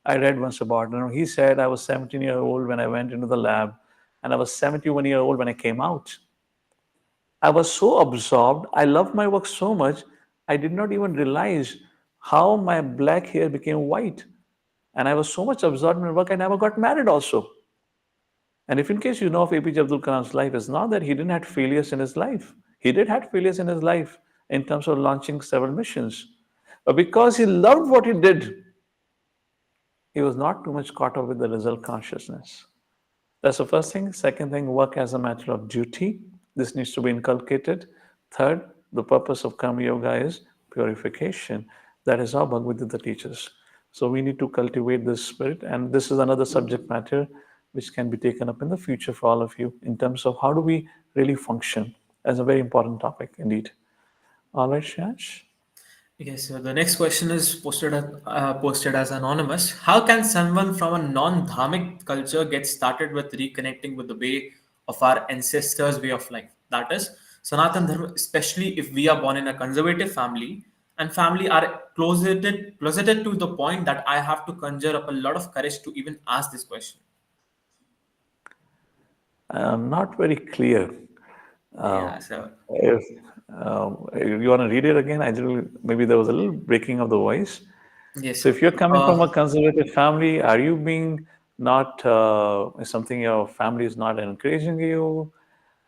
I read once about him. He said, I was 17-year-old when I went into the lab, and I was 71-year-old when I came out. I was so absorbed. I loved my work so much, I did not even realize how my black hair became white. And I was so much absorbed in my work, I never got married also. And if in case you know of APJ Abdul Kalam's life, it's not that he didn't have failures in his life. He did have failures in his life in terms of launching several missions. But because he loved what he did, he was not too much caught up with the result consciousness. That's the first thing. Second thing, work as a matter of duty. This needs to be inculcated. Third, the purpose of Karma Yoga is purification. That is how Bhagavad Gita teaches. So we need to cultivate this spirit, and this is another subject matter which can be taken up in the future for all of you in terms of how do we really function as a very important topic indeed. All right, Shash. Yes, so the next question is posted as anonymous. How can someone from a non-dharmic culture get started with reconnecting with the way of our ancestors' way of life? That is, Sanatan Dharma, especially if we are born in a conservative family and family are closeted to the point that I have to conjure up a lot of courage to even ask this question. Not very clear. Yeah, Um, so if you want to read it again, I didn't, maybe there was a little breaking of the voice. yes. So if you're coming from Uh, a conservative family, are you being not is something your family is not encouraging you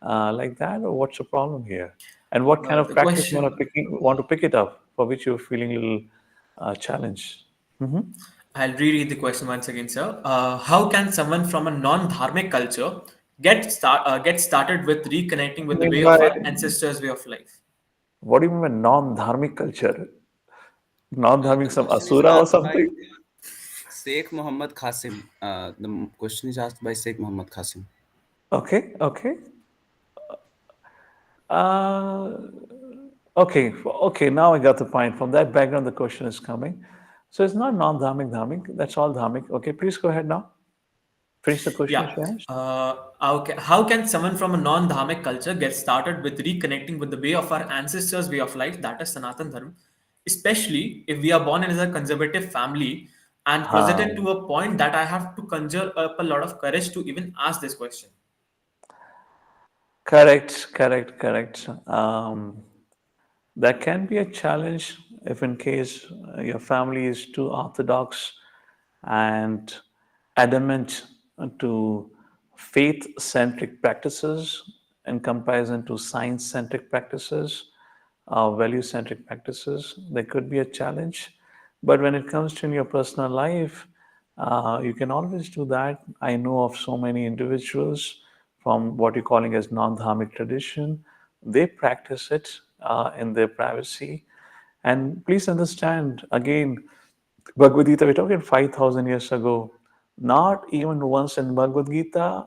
like that, or what's the problem here? And what kind of the practice you question want to pick it up for which you're feeling a little challenged? I'll reread the question once again, sir. How can someone from a non-dharmic culture get started with reconnecting I with the mean way by of our ancestors' way of life? what do you mean by non-dharmic culture? Non-dharmic, The some question is asura or asked by something? Sheikh Muhammad Qasim. The question is asked by Sheikh Muhammad Qasim. Okay, okay. Uh, okay. Now I got the point. From that background, the question is coming. So it's not non-dharmic, dharmic. That's all dharmic. Okay, please go ahead now. Finish the question, Yeah. Shash. How can someone from a non-dharmic culture get started with reconnecting with the way of our ancestors' way of life, that is Sanatan Dharma, especially if we are born in a conservative family and closeted to a point that I have to conjure up a lot of courage to even ask this question? Correct. That can be a challenge if, in case your family is too orthodox and adamant to faith centric practices in comparison to science centric practices, value centric practices. There could be a challenge. But when it comes to in your personal life, you can always do that. I know of so many individuals from what you're calling as non-dharmic tradition. They practice it in their privacy. And please understand, again, Bhagavad Gita, we're talking 5,000 years ago. Not even once in Bhagavad Gita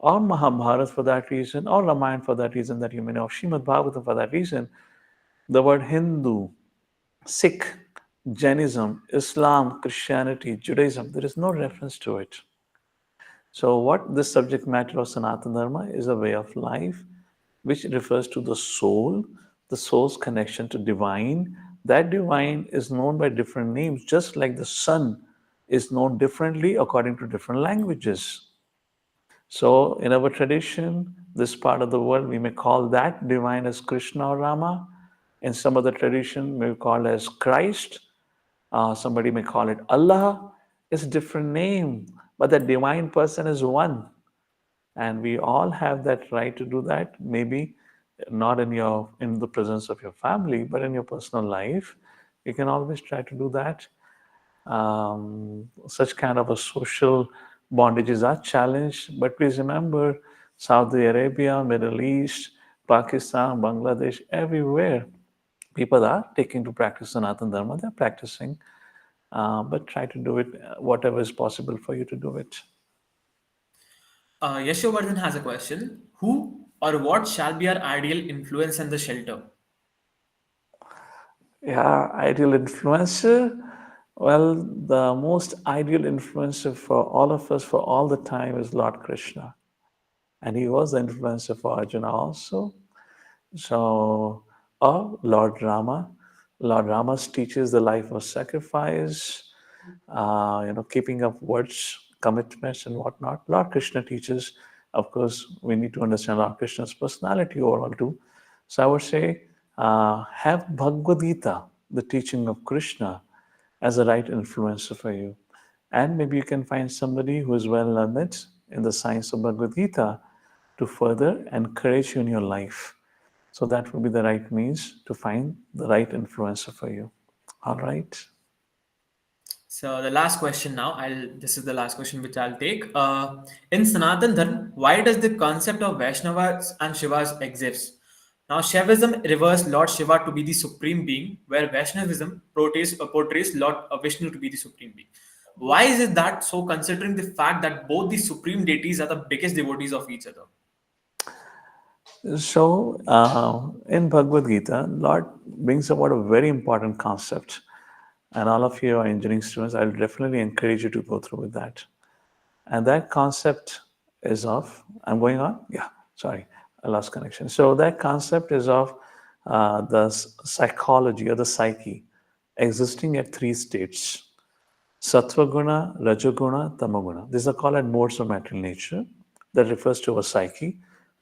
or Mahabharata for that reason, or Ramayana for that reason that you may know, Srimad Bhagavatam for that reason, the word Hindu, Sikh, Jainism, Islam, Christianity, Judaism, there is no reference to it. So, what this subject matter of Sanatana Dharma is a way of life which refers to the soul's connection to divine. That divine is known by different names, just like the sun is known differently according to different languages. So, in our tradition, this part of the world, we may call that divine as Krishna or Rama. In some other tradition, we call as Christ. Somebody may call it Allah. It's a different name, but the divine person is one. and we all have that right to do that. Maybe not in the presence of your family, but in your personal life, you can always try to do that. Such kind of a social bondages are challenged, but please remember, Saudi Arabia, Middle East, Pakistan, Bangladesh, everywhere, people are taking to practice Sanatan Dharma. They're practicing, but try to do it whatever is possible for you to do it. Yashovardhan has a question. Who or what shall be our ideal influence and the shelter? Yeah, ideal influencer. Well, the most ideal influencer for all of us for all the time is Lord Krishna. And he was the influencer for Arjuna also. So, or Lord Rama. Lord Rama teaches the life of sacrifice, keeping up words, commitments, and whatnot. Lord Krishna teaches, of course, we need to understand Lord Krishna's personality overall too. So I would say, have Bhagavad Gita, the teaching of Krishna, as a right influencer for you. And maybe you can find somebody who is well learned in the science of Bhagavad Gita to further encourage you in your life. So that would be the right means to find the right influencer for you. All right. So the last question now, this is the last question which I'll take. In Sanatan Dharma, why does the concept of Vaishnavas and Shivas exist? Now, Shaivism reversed Lord Shiva to be the supreme being, where Vaishnavism portrays Lord Vishnu to be the supreme being. Why is it that so, considering the fact that both the supreme deities are the biggest devotees of each other? So, in Bhagavad Gita, Lord brings about a very important concept. And all of you are engineering students, I'll definitely encourage you to go through with that. And that concept is of, I'm going on? Yeah, sorry, I lost connection. So, that concept is of the psychology or the psyche existing at three states: Sattva guna, Rajoguna, Tamoguna. These are called modes of material nature that refers to our psyche,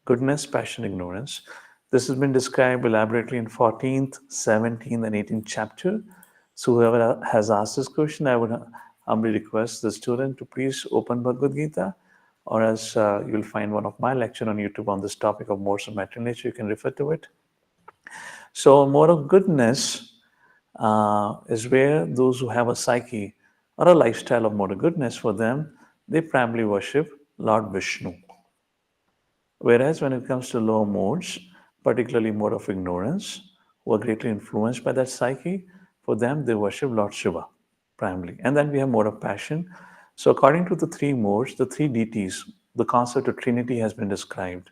goodness, passion, ignorance. This has been described elaborately in 14th, 17th, and 18th chapter. So whoever has asked this question, I would humbly request the student to please open Bhagavad Gita, or else you'll find one of my lecture on YouTube on this topic of modes of material nature. You can refer to it. So mode of goodness is where those who have a psyche or a lifestyle of moral goodness, for them, they primarily worship Lord Vishnu. Whereas when it comes to lower modes, particularly mode of ignorance, who are greatly influenced by that psyche, for them they worship Lord Shiva primarily. And then we have mode of passion. So according to the three modes, the three deities, the concept of Trinity has been described.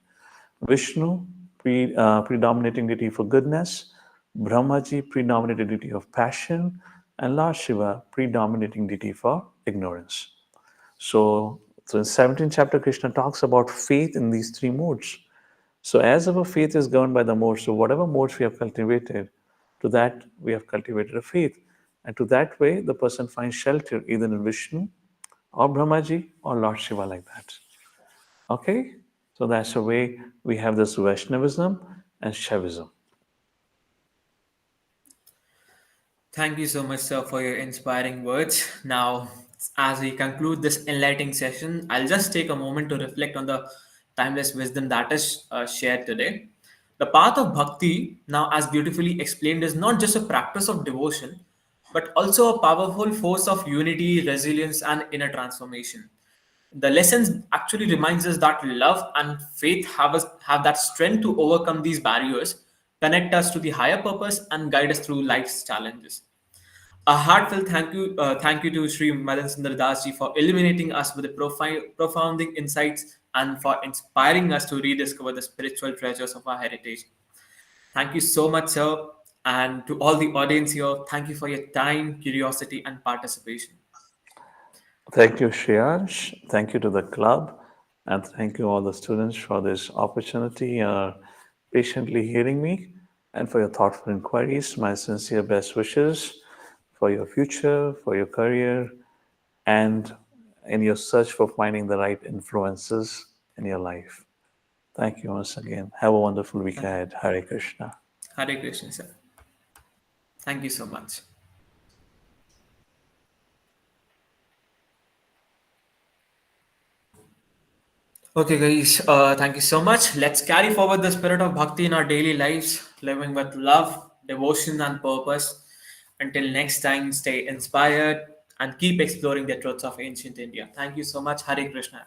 Vishnu, predominating deity for goodness; Brahmaji, predominating deity of passion; and Lord Shiva, predominating deity for ignorance. So in 17th chapter, Krishna talks about faith in these three modes. So as our faith is governed by the modes, so whatever modes we have cultivated, to that we have cultivated a faith. And to that way, the person finds shelter either in Vishnu or Brahmaji or Lord Shiva, like that. Okay? So that's the way we have this Vaishnavism and Shaivism. Thank you so much, sir, for your inspiring words. Now, as we conclude this enlightening session, I'll just take a moment to reflect on the timeless wisdom that is shared today. The path of bhakti, now as beautifully explained, is not just a practice of devotion, but also a powerful force of unity, resilience, and inner transformation. The lessons actually reminds us that love and faith have that strength to overcome these barriers, connect us to the higher purpose, and guide us through life's challenges. A heartfelt thank you to Sri Madan Sundar Das Ji for illuminating us with the profounding insights and for inspiring us to rediscover the spiritual treasures of our heritage. Thank you so much, sir, and to all the audience here. Thank you for your time, curiosity, and participation. Thank you, Shreyansh. Thank you to the club. And thank you all the students for this opportunity, patiently hearing me, and for your thoughtful inquiries. My sincere best wishes for your future, for your career, and in your search for finding the right influences in your life. Thank you once again. Have a wonderful week ahead. Hare Krishna. Hare Krishna, sir. Thank you so much. Okay, guys, thank you so much. Let's carry forward the spirit of bhakti in our daily lives, living with love, devotion, and purpose. Until next time, stay inspired and keep exploring the truths of ancient India. Thank you so much. Hare Krishna,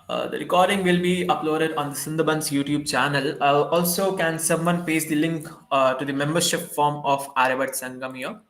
everyone. The recording will be uploaded on the Sundarban's YouTube channel. Also, can someone paste the link to the membership form of Aravat Sangam here?